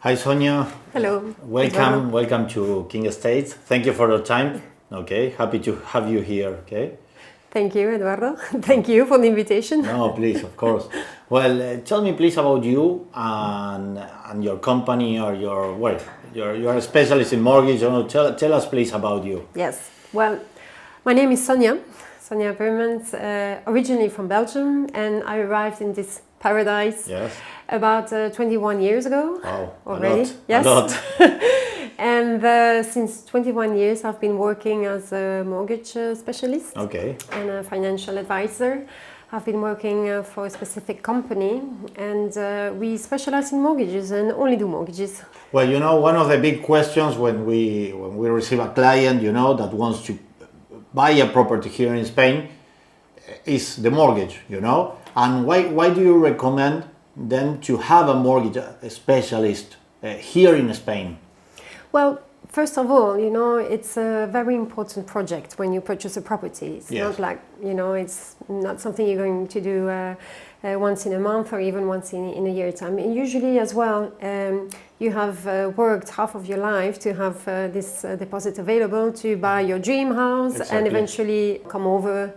Hi Sonia. Hello. Welcome to King Estates. Thank you for your time. Okay, happy to have you here. Okay. Thank you, Eduardo. Thank you for the invitation. No, please, of course. Well, tell me please about you and your company or you're a specialist in mortgage. Tell us please about you. Yes. Well, my name is Sonia Permans, originally from Belgium, and I arrived in this paradise about 21 years ago. Wow, already. A lot. And since 21 years, I've been working as a mortgage specialist and a financial advisor. I've been working for a specific company, and we specialize in mortgages and only do mortgages. Well, one of the big questions when we receive a client, that wants to buy a property here in Spain is the mortgage, And why do you recommend them to have a mortgage specialist here in Spain? Well, first of all, it's a very important project when you purchase a property. It's not like, it's not something you're going to do once in a month or even once in a year time. And usually as well, you have worked half of your life to have this deposit available to buy your dream house and eventually come over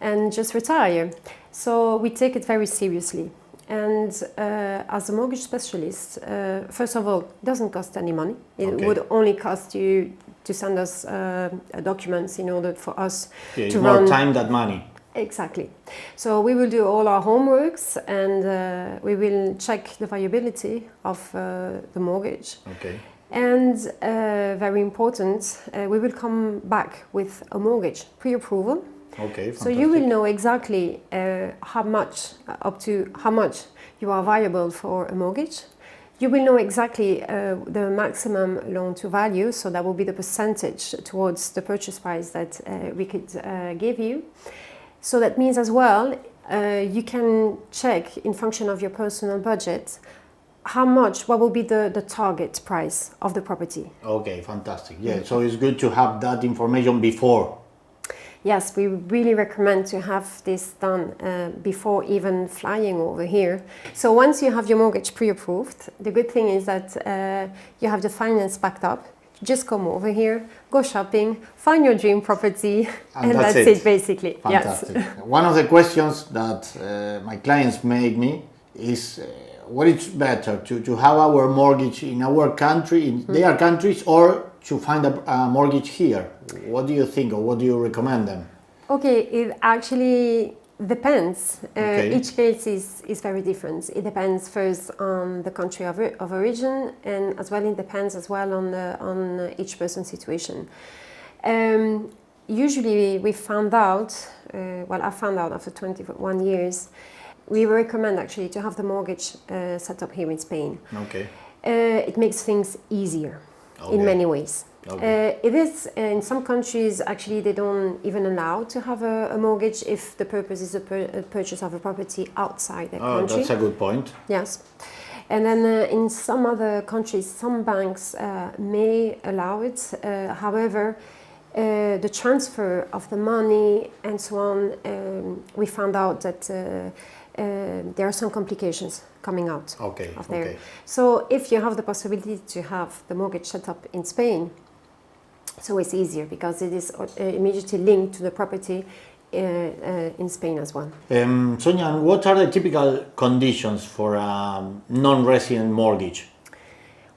and just retire. So we take it very seriously. And as a mortgage specialist, first of all, it doesn't cost any money. It would only cost you to send us documents in order for us to run. More time than money. Exactly. So we will do all our homeworks and we will check the viability of the mortgage. And very important, we will come back with a mortgage pre-approval. So you will know exactly how much you are viable for a mortgage. You will know exactly the maximum loan to value, so that will be the percentage towards the purchase price that we could give you. So that means as well, you can check in function of your personal budget what will be the target price of the property. Okay, fantastic. Yeah, so it's good to have that information before. Yes, we really recommend to have this done before even flying over here. So once you have your mortgage pre-approved, the good thing is that you have the finance backed up. Just come over here, go shopping, find your dream property, and that's it basically. Fantastic. Yes. One of the questions that my clients make me is what is better, to have our mortgage in our country, in their countries, or to find a mortgage here? What do you think, or what do you recommend them? Okay, it actually depends. Each case is very different. It depends first on the country of origin, and as well it depends as well on each person's situation. Usually we found out, I found out after 21 years, we recommend actually to have the mortgage set up here in Spain. It makes things easier in many ways. It is in some countries actually they don't even allow to have a mortgage if the purpose is a purchase of a property outside the country. That's a good point. Yes. And then in some other countries, some banks may allow it. However, the transfer of the money and so on, we found out that there are some complications coming out of there. So if you have the possibility to have the mortgage set up in Spain, so it's easier because it is immediately linked to the property in Spain as well. Sonia, what are the typical conditions for a non-resident mortgage?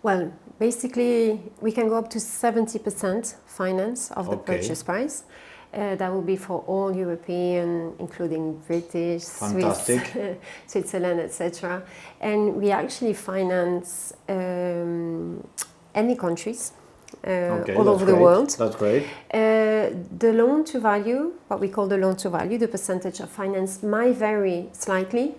Well, basically we can go up to 70% finance of the purchase price. That will be for all European, including British, Swiss, Switzerland, etc. And we actually finance any countries all over the world. That's great. The loan to value, what we call the loan to value, the percentage of finance might vary slightly.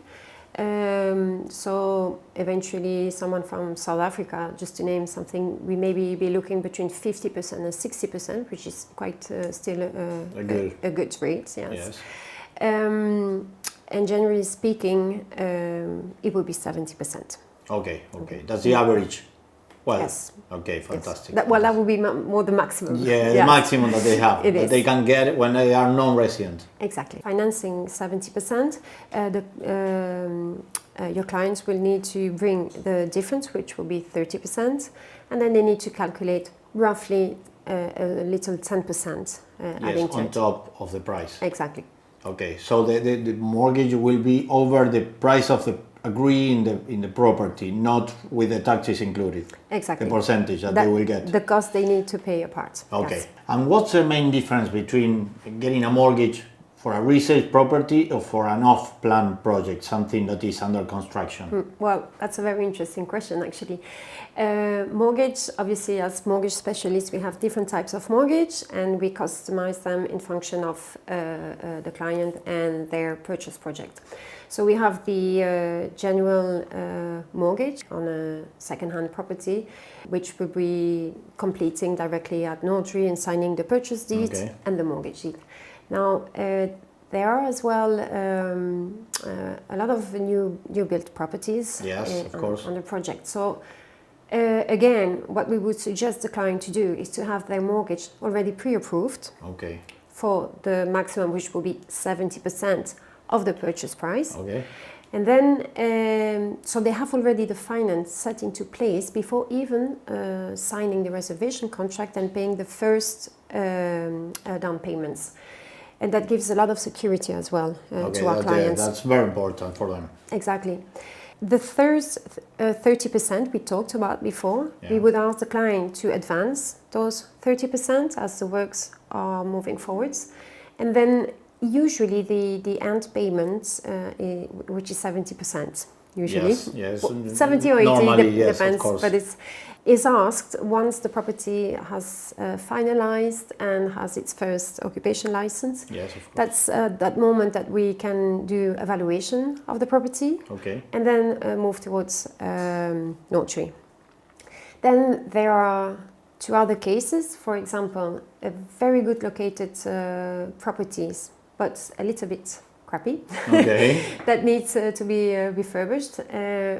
So eventually someone from South Africa, just to name something, we maybe be looking between 50% and 60%, which is quite still a good rate. Yes. And generally speaking, it will be 70%. Okay. That's the average. Well, yes. Okay, fantastic. That would be more the maximum. Yeah, the maximum that they have, that they can get when they are non-resident. Exactly. Financing 70%. your clients will need to bring the difference, which will be 30%, and then they need to calculate roughly a little 10% adding to on it. top of the price. Exactly. Okay, so the mortgage will be over the price of the agree in the property, not with the taxes included. Exactly. The percentage that they will get. The cost they need to pay apart. Okay. Yes. And what's the main difference between getting a mortgage for a resale property or for an off-plan project, something that is under construction? Well, that's a very interesting question, actually. Mortgage, obviously, as mortgage specialists, we have different types of mortgage, and we customize them in function of the client and their purchase project. So we have the general mortgage on a second-hand property, which will be completing directly at notary and signing the purchase deed and the mortgage deed. Now, there are as well a lot of new built properties on the project. So again, what we would suggest the client to do is to have their mortgage already pre-approved for the maximum, which will be 70% of the purchase price. And then, so they have already the finance set into place before even signing the reservation contract and paying the first down payments. And that gives a lot of security as well to our clients. That's very important for them. Exactly. The first 30% we talked about before, we would ask the client to advance those 30% as the works are moving forwards. And then usually the end payment, which is 70%, usually. Yes. Well, 70 or 80, normally, depends, but is asked once the property has finalized and has its first occupation license. Yes, of course. That's that moment that we can do evaluation of the property and then move towards notary. Then there are two other cases. For example, very good located properties, but a little bit crappy, that needs to be refurbished.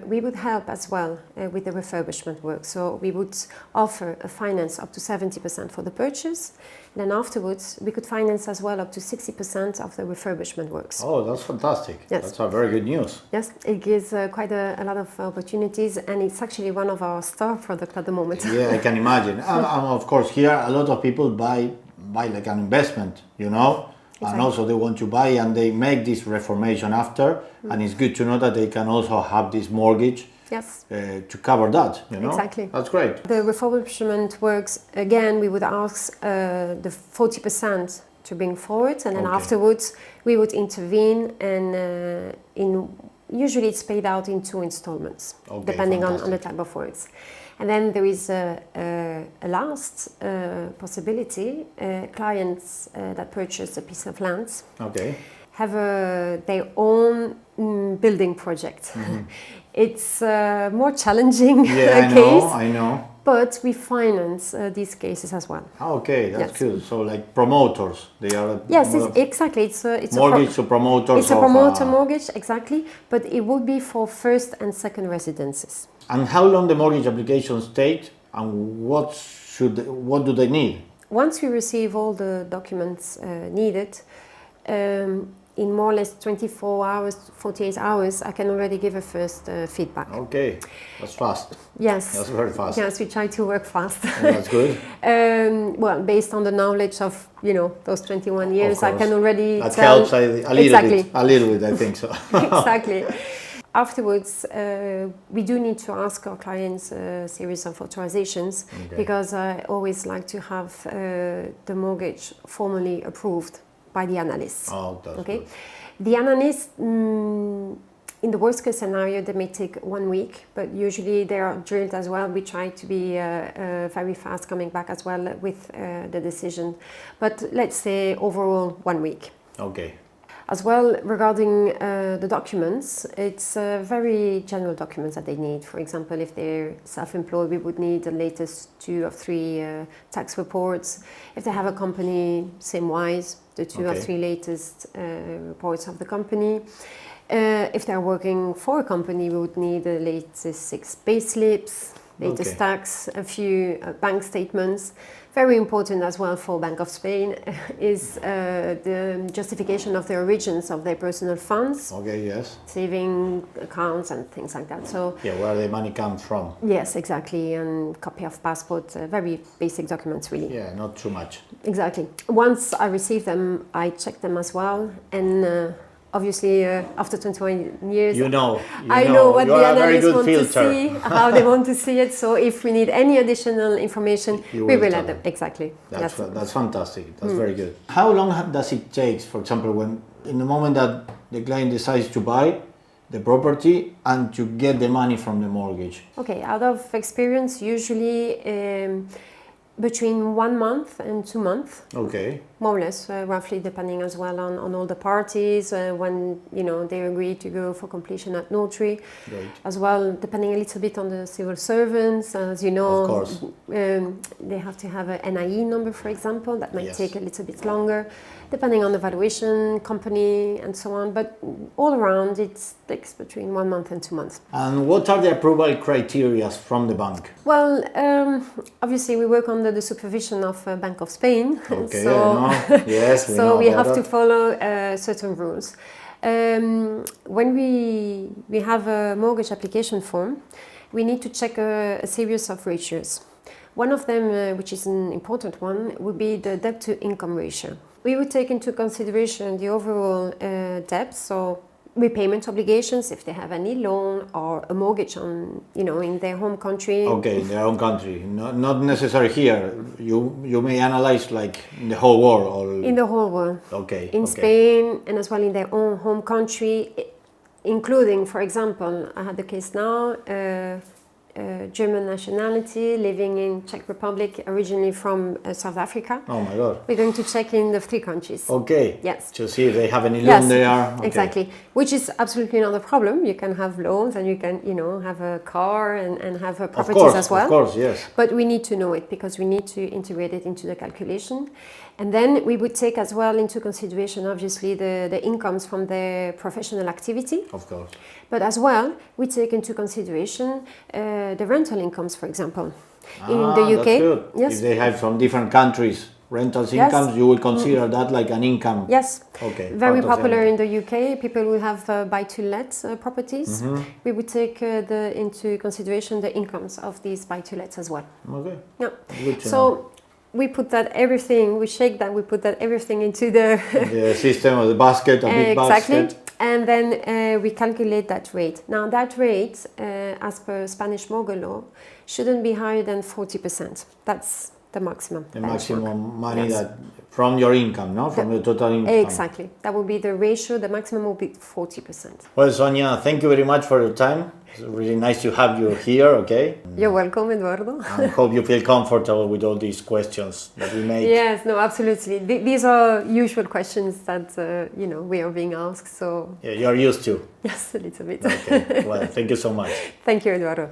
We would help as well with the refurbishment work. So we would offer a finance up to 70% for the purchase. Then afterwards, we could finance as well up to 60% of the refurbishment works. Oh, that's fantastic. Yes. That's a very good news. Yes, it gives quite a lot of opportunities, and it's actually one of our star products at the moment. Yeah, I can imagine. And of course, here a lot of people buy like an investment, you know? And also they want to buy and they make this reformation after, and it's good to know that they can also have this mortgage to cover that, you know? Exactly. That's great. The refurbishment works, again, we would ask the 40% to bring forward, and then afterwards we would intervene, and usually it's paid out in 2 installments, depending on the type of works. And then there is a last possibility. Clients that purchase a piece of land have their own building project. It's a more challenging case. I know. But we finance these cases as well. Okay, that's good. So like promoters, they are... Yes, exactly. It's mortgage to promoters. It's a promoter mortgage, exactly. But it would be for first and second residences. And how long the mortgage applications take, and what do they need? Once we receive all the documents needed, in more or less 24 hours, 48 hours, I can already give a first feedback. Okay, that's fast. Yes. That's very fast. Yes, we try to work fast. That's good. Well, based on the knowledge of, those 21 years, I can already that tell... helps a little bit, I think so. Exactly. Afterwards, we do need to ask our clients a series of authorizations because I always like to have the mortgage formally approved by the analyst. Oh, that's good. The analyst, in the worst case scenario, they may take 1 week, but usually they are drilled as well. We try to be very fast coming back as well with the decision. But let's say overall 1 week. Okay. As well, regarding the documents, it's very general documents that they need. For example, if they're self-employed, we would need the latest 2 or 3 tax reports. If they have a company, same-wise, the 2 or 3 latest reports of the company. If they're working for a company, we would need the latest 6 payslips. latest tax, a few bank statements. Very important as well for Bank of Spain is the justification of the origins of their personal funds. Okay, yes. Saving accounts and things like that. So yeah, where the money comes from. Yes, exactly, and copy of passport, very basic documents really. Yeah, not too much. Exactly. Once I receive them, I check them as well, and obviously after 21 years, I know what the analysts want to see, how they want to see it. So if we need any additional information, we will add them. Exactly. That's fantastic. That's very good. How long does it take, for example, when in the moment that the client decides to buy the property and to get the money from the mortgage? Okay, out of experience, usually between 1 month and 2 months. Okay. More or less, roughly, depending as well on all the parties, when they agree to go for completion at notary. Right. As well, depending a little bit on the civil servants, as you know, of course. They have to have an NIE number, for example. That might take a little bit longer, depending on the valuation company and so on. But all around, it takes between 1 month and 2 months. And what are the approval criteria from the bank? Well, obviously, we work under the supervision of Bank of Spain. Okay, so yes, so we have to follow certain rules. When we have a mortgage application form, we need to check a series of ratios. One of them, which is an important one, would be the debt to income ratio. We would take into consideration the overall debt, so repayment obligations if they have any loan or a mortgage on, in their home country. Okay, in their own country, not necessarily here. You may analyze like in the whole world. Or... In the whole world. Okay. In Spain and as well in their own home country, including, for example, I had the case now. German nationality, living in Czech Republic, originally from South Africa. Oh my God. We're going to check in the 3 countries. Okay. Yes. To see if they have any loan there. Okay. Exactly. Which is absolutely not a problem. You can have loans and you can, have a car and have properties as well. Of course, yes. But we need to know it because we need to integrate it into the calculation. And then we would take as well into consideration, obviously, the incomes from their professional activity. Of course. But as well, we take into consideration the rental incomes, for example. In the UK, that's good. Yes. If they have from different countries rentals incomes, you will consider that like an income. Yes. Okay. Very popular in the UK. People will have buy-to-let properties. We would take into consideration the incomes of these buy-to-lets as well. Okay. Yeah. Good to know. We put that everything, we shake that, we put that everything into the system or the basket, a big basket. And then we calculate that rate. Now that rate, as per Spanish mortgage law, shouldn't be higher than 40%. That's the maximum. The maximum money that from your income, no? From your total income. Exactly. That will be the ratio. The maximum will be 40%. Well, Sonia, thank you very much for your time. It's really nice to have you here, okay? You're welcome, Eduardo. I hope you feel comfortable with all these questions that we make. Yes, no, absolutely. These are usual questions that, we are being asked, so... Yeah, you're used to. Yes, a little bit. Okay, well, thank you so much. Thank you, Eduardo.